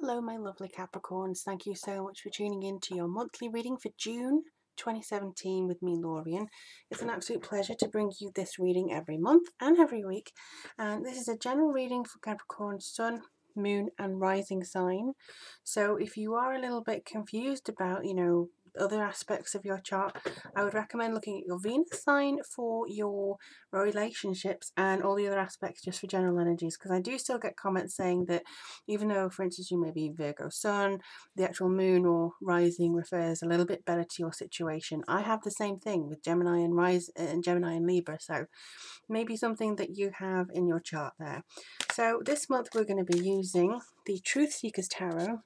Hello, my lovely Capricorns. Thank you so much for tuning in to your monthly reading for June 2017 with me, Lorien. It's an absolute pleasure to bring you this reading every month and every week. And this is a general reading for Capricorn Sun, Moon, and Rising sign. So if you are a little bit confused about, other aspects of your chart, I would recommend looking at your Venus sign for your relationships and all the other aspects just for general energies, because I do still get comments saying that even though, for instance, you may be Virgo Sun, the actual moon or rising refers a little bit better to your situation. I have the same thing with Gemini and Gemini and Libra, so maybe something that you have in your chart there. So this month we're going to be using the Truth Seekers Tarot.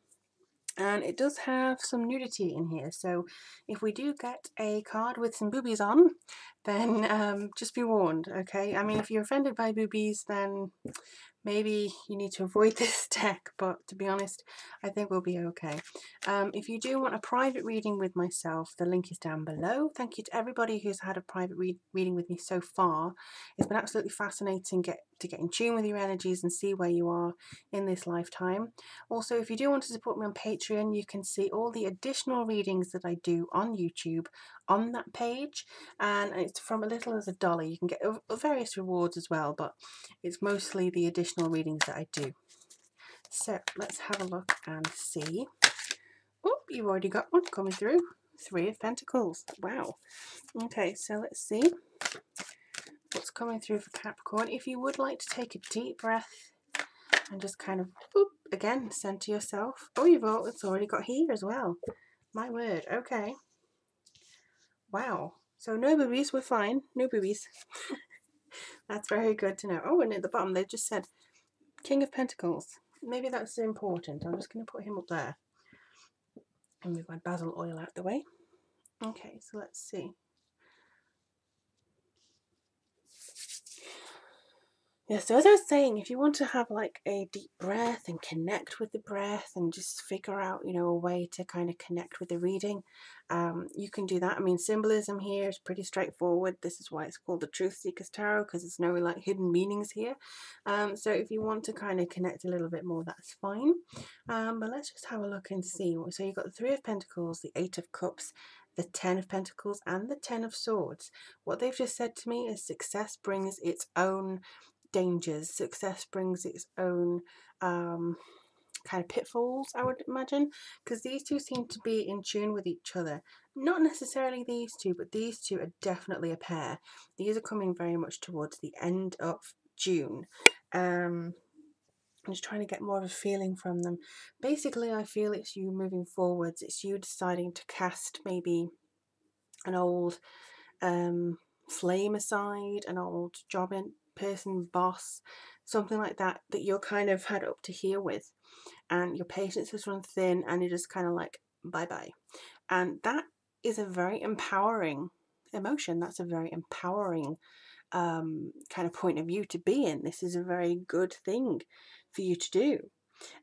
And it does have some nudity in here, so if we do get a card with some boobies on, then just be warned, okay? I mean, if you're offended by boobies, then maybe you need to avoid this deck, but to be honest, I think we'll be okay. If you do want a private reading with myself, the link is down below. Thank you to everybody who's had a private reading with me so far. It's been absolutely fascinating to get in tune with your energies and see where you are in this lifetime. Also, if you do want to support me on Patreon, you can see all the additional readings that I do on YouTube on that page, and it's from as little as $1. You can get various rewards as well, but it's mostly the additional readings that I do. So let's have a look and see. Oh, you've already got one coming through. Three of Pentacles. Wow. Okay, so let's see what's coming through for Capricorn. If you would like to take a deep breath and just kind of, again, center yourself. Oh, it's already got here as well. My word. Okay. Wow. So no boobies. We're fine. No boobies. That's very good to know. Oh, and at the bottom they just said King of Pentacles. Maybe that's important. I'm just going to put him up there and move my basil oil out the way. Okay, so let's see. Yeah, so as I was saying, if you want to have like a deep breath and connect with the breath and just figure out, a way to kind of connect with the reading, you can do that. I mean, symbolism here is pretty straightforward. This is why it's called the Truth Seekers Tarot, because there's no like hidden meanings here. So if you want to kind of connect a little bit more, that's fine. But let's just have a look and see. So you've got the Three of Pentacles, the Eight of Cups, the Ten of Pentacles, and the Ten of Swords. What they've just said to me is success brings its own dangers. Success brings its own kind of pitfalls, I would imagine, because these two seem to be in tune with each other. Not necessarily these two, but these two are definitely a pair. These are coming very much towards the end of June. I'm just trying to get more of a feeling from them. Basically, I feel it's you moving forwards. It's you deciding to cast maybe an old flame aside, an old job person, boss, something like that you're kind of had up to here with, and your patience has run thin, and you're just kind of like bye bye. And that is a very empowering emotion. That's a very empowering kind of point of view to be in. This is a very good thing for you to do,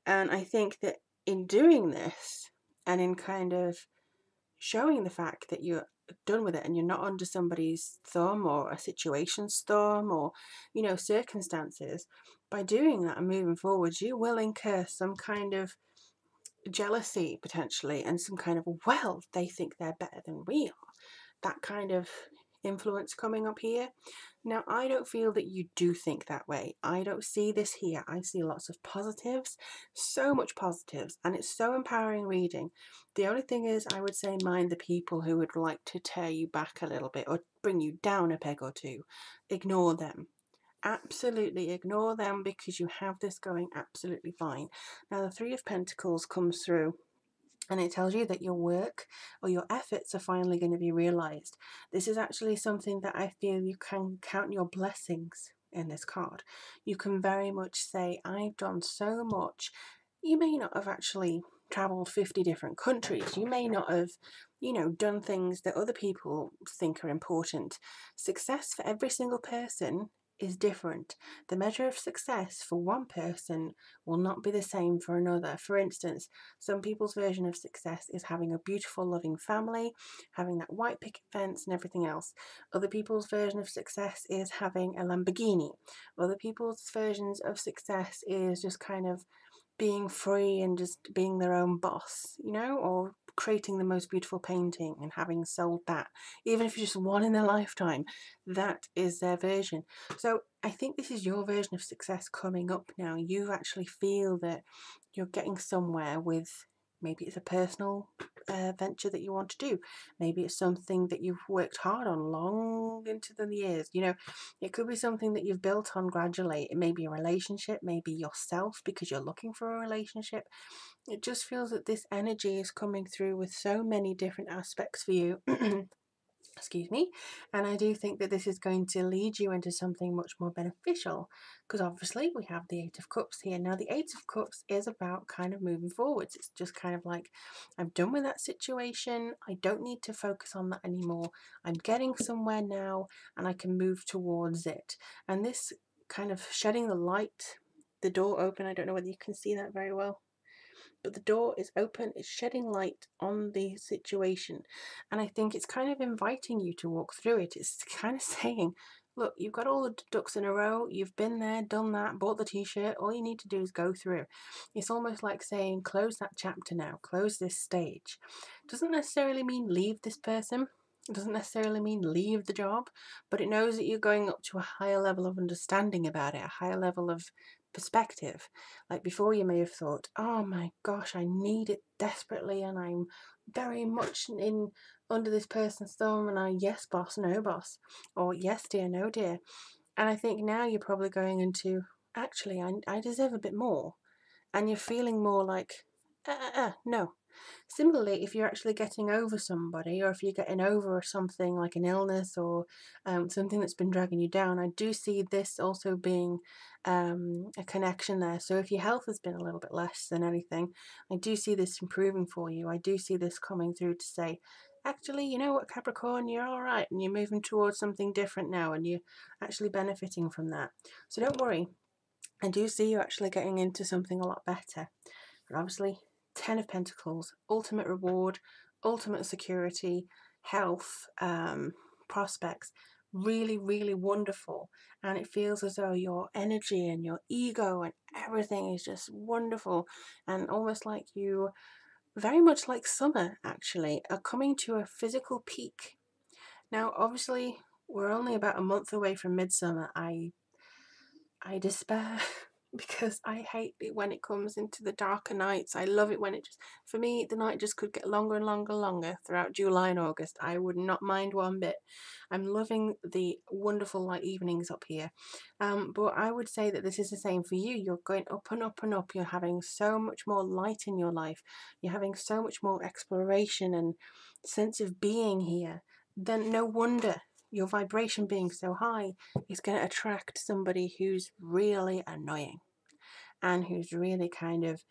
and I think that in doing this and in kind of showing the fact that you're done with it and you're not under somebody's thumb or a situation's thumb or circumstances, by doing that and moving forwards, you will incur some kind of jealousy potentially, and some kind of, well, they think they're better than we are, that kind of influence coming up here. Now, I don't feel that you do think that way. I don't see this here. I see lots of positives, so much positives, and it's so empowering reading. The only thing is, I would say mind the people who would like to tear you back a little bit or bring you down a peg or two. Ignore them. Absolutely ignore them, because you have this going absolutely fine. Now, the Three of Pentacles comes through, and it tells you that your work or your efforts are finally going to be realized. This is actually something that I feel you can count your blessings in this card. You can very much say, I've done so much. You may not have actually traveled 50 different countries. You may not have, done things that other people think are important. Success for every single person is different. The measure of success for one person will not be the same for another. For instance, some people's version of success is having a beautiful, loving family, having that white picket fence and everything else. Other people's version of success is having a Lamborghini. Other people's versions of success is just kind of being free and just being their own boss, you know, or creating the most beautiful painting and having sold that, even if it's just one in their lifetime, that is their version. So I think this is your version of success coming up now. You actually feel that you're getting somewhere with, maybe it's a personal venture that you want to do. Maybe it's something that you've worked hard on long into the years. You know, it could be something that you've built on gradually. It may be a relationship, maybe yourself because you're looking for a relationship. It just feels that this energy is coming through with so many different aspects for you. Excuse me. And I do think that this is going to lead you into something much more beneficial, because obviously we have the Eight of Cups here. Now the Eight of Cups is about kind of moving forwards. It's just kind of like, I'm done with that situation, I don't need to focus on that anymore, I'm getting somewhere now and I can move towards it. And this kind of shedding the light, the door open, I don't know whether you can see that very well, but the door is open, it's shedding light on the situation. And I think it's kind of inviting you to walk through it. It's kind of saying, look, you've got all the ducks in a row, you've been there, done that, bought the t-shirt, all you need to do is go through. It's almost like saying, close that chapter now, close this stage. Doesn't necessarily mean leave this person, it doesn't necessarily mean leave the job, but it knows that you're going up to a higher level of understanding about it, a higher level of perspective. Like before, you may have thought, oh my gosh, I need it desperately and I'm very much in under this person's thumb, and I, yes boss, no boss, or yes dear, no dear. And I think now you're probably going into, actually I deserve a bit more, and you're feeling more like no. Similarly, if you're actually getting over somebody, or if you're getting over something like an illness or something that's been dragging you down, I do see this also being a connection there. So if your health has been a little bit less than anything, I do see this improving for you. I do see this coming through to say, actually, you know what, Capricorn, you're all right, and you're moving towards something different now, and you're actually benefiting from that. So don't worry. I do see you actually getting into something a lot better. But obviously, Ten of Pentacles, ultimate reward, ultimate security, health, prospects, really, really wonderful. And it feels as though your energy and your ego and everything is just wonderful, and almost like you, very much like summer actually, are coming to a physical peak. Now, obviously, we're only about a month away from midsummer. I despair because I hate it when it comes into the darker nights. I love it when it just, for me, the night just could get longer and longer and longer throughout July and August. I would not mind one bit. I'm loving the wonderful light evenings up here. But I would say that this is the same for you. You're going up and up and up. You're having so much more light in your life. You're having so much more exploration and sense of being here. Then no wonder your vibration being so high is going to attract somebody who's really annoying and who's really kind of,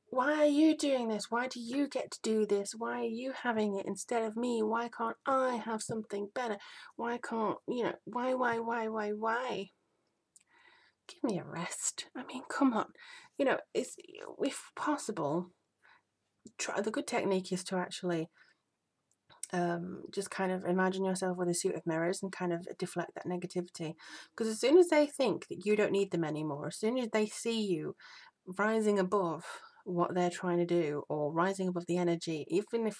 why are you doing this? Why do you get to do this? Why are you having it instead of me? Why can't I have something better? Why can't, you know, why? Give me a rest. I mean, come on. You know, it's, if possible, try, the good technique is to actually just kind of imagine yourself with a suit of mirrors and kind of deflect that negativity. Because as soon as they think that you don't need them anymore, as soon as they see you rising above what they're trying to do, or rising above the energy, even if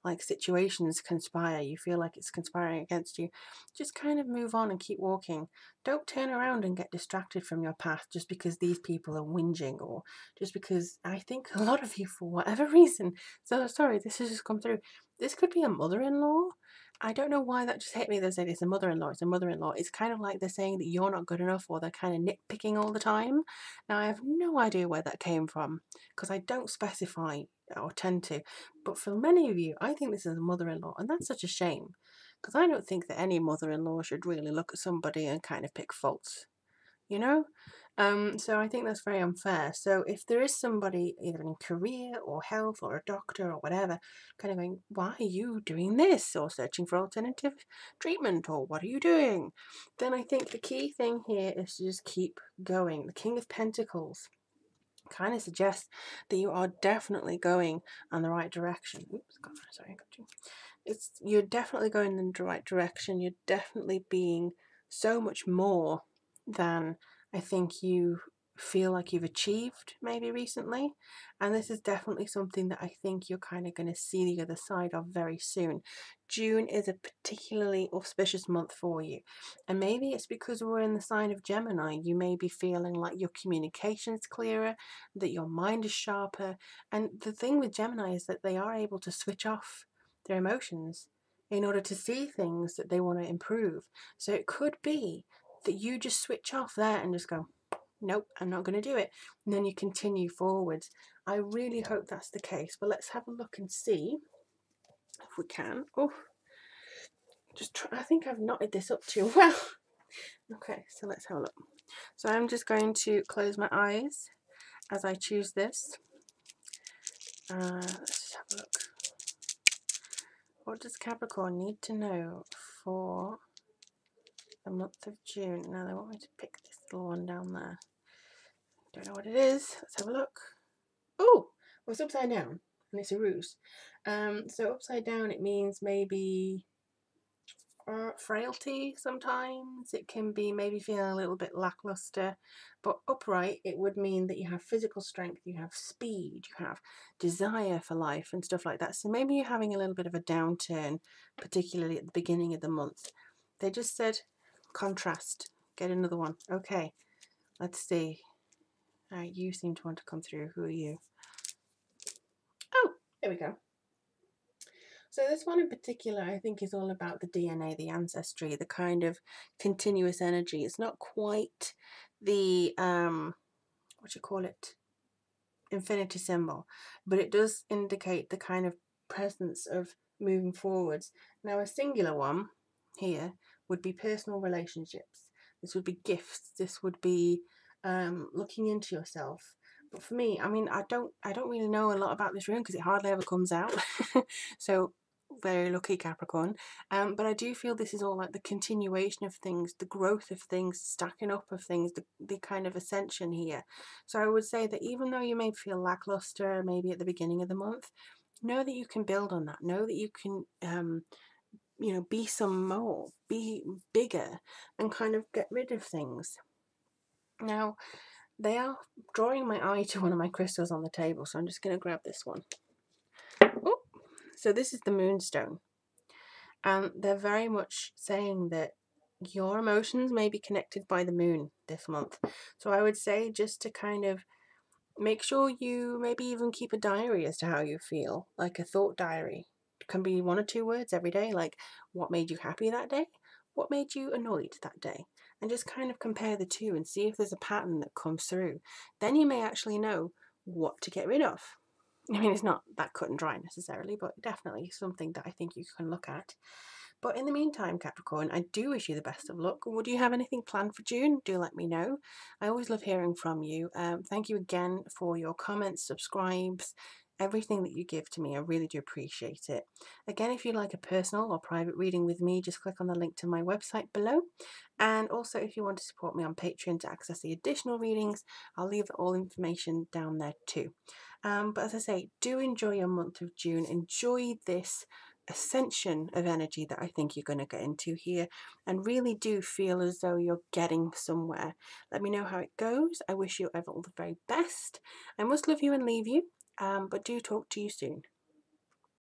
like situations conspire, you feel like it's conspiring against you, just kind of move on and keep walking. Don't turn around and get distracted from your path just because these people are whinging, or just because, I think a lot of you, for whatever reason, so sorry, this has just come through, this could be a mother-in-law. I don't know why that just hit me. They said it's a mother-in-law, it's a mother-in-law. It's kind of like they're saying that you're not good enough, or they're kind of nitpicking all the time. Now, I have no idea where that came from, because I don't specify or tend to. But for many of you, I think this is a mother-in-law, and that's such a shame, because I don't think that any mother-in-law should really look at somebody and kind of pick faults, you know? So I think that's very unfair. So if there is somebody either in career or health or a doctor or whatever kind of going, why are you doing this, or searching for alternative treatment, or what are you doing, then I think the key thing here is to just keep going. The King of Pentacles kind of suggests that you are definitely going in the right direction. Oops, sorry, I got you. You're definitely going in the right direction. You're definitely being so much more than I think you feel like you've achieved maybe recently, and this is definitely something that I think you're kind of going to see the other side of very soon. June is a particularly auspicious month for you, and maybe it's because we're in the sign of Gemini. You may be feeling like your communication's clearer, that your mind is sharper, and the thing with Gemini is that they are able to switch off their emotions in order to see things that they want to improve. So it could be that you just switch off there and just go, nope, I'm not going to do it. And then you continue forwards. I really hope that's the case. But let's have a look and see if we can. Oh, just try. I think I've knotted this up too well. Okay, so let's have a look. So I'm just going to close my eyes as I choose this. Let's just have a look. What does Capricorn need to know for the month of June? Now they want me to pick this little one down there. Don't know what it is. Let's have a look. Oh, well, it's upside down and it's a ruse. So upside down, it means maybe frailty sometimes. It can be maybe feeling a little bit lackluster, but upright, it would mean that you have physical strength, you have speed, you have desire for life and stuff like that. So maybe you're having a little bit of a downturn, particularly at the beginning of the month. They just said contrast. Get another one. Okay, let's see. All right, you seem to want to come through. Who are you? Oh, there we go. So this one in particular, I think, is all about the DNA, the ancestry, the kind of continuous energy. It's not quite the, what you call it, infinity symbol, but it does indicate the kind of presence of moving forwards. Now, a singular one here would be personal relationships. This would be gifts. This would be looking into yourself. But for me, I mean, I don't really know a lot about this room because it hardly ever comes out. So very lucky Capricorn. But I do feel this is all like the continuation of things, the growth of things, stacking up of things, the kind of ascension here. So I would say that even though you may feel lackluster maybe at the beginning of the month, know that you can build on that. Know that you can you know, be some more, be bigger, and kind of get rid of things. Now, they are drawing my eye to one of my crystals on the table, so I'm just going to grab this one. Oh, so this is the Moonstone. And they're very much saying that your emotions may be connected by the moon this month. So I would say just to kind of make sure you maybe even keep a diary as to how you feel, like a thought diary. It can be 1 or 2 words every day, like what made you happy that day, what made you annoyed that day, and just kind of compare the two and see if there's a pattern that comes through. Then you may actually know what to get rid of. I mean, it's not that cut and dry necessarily, but definitely something that I think you can look at. But in the meantime, Capricorn, I do wish you the best of luck. Would you have anything planned for June? Do let me know. I always love hearing from you. Thank you again for your comments, subscribes, everything that you give to me. I really do appreciate it. Again, if you'd like a personal or private reading with me, just click on the link to my website below. And also, if you want to support me on Patreon to access the additional readings, I'll leave all information down there too. But as I say, do enjoy your month of June. Enjoy this ascension of energy that I think you're going to get into here, and really do feel as though you're getting somewhere. Let me know how it goes. I wish you all the very best. I must love you and leave you, but do talk to you soon.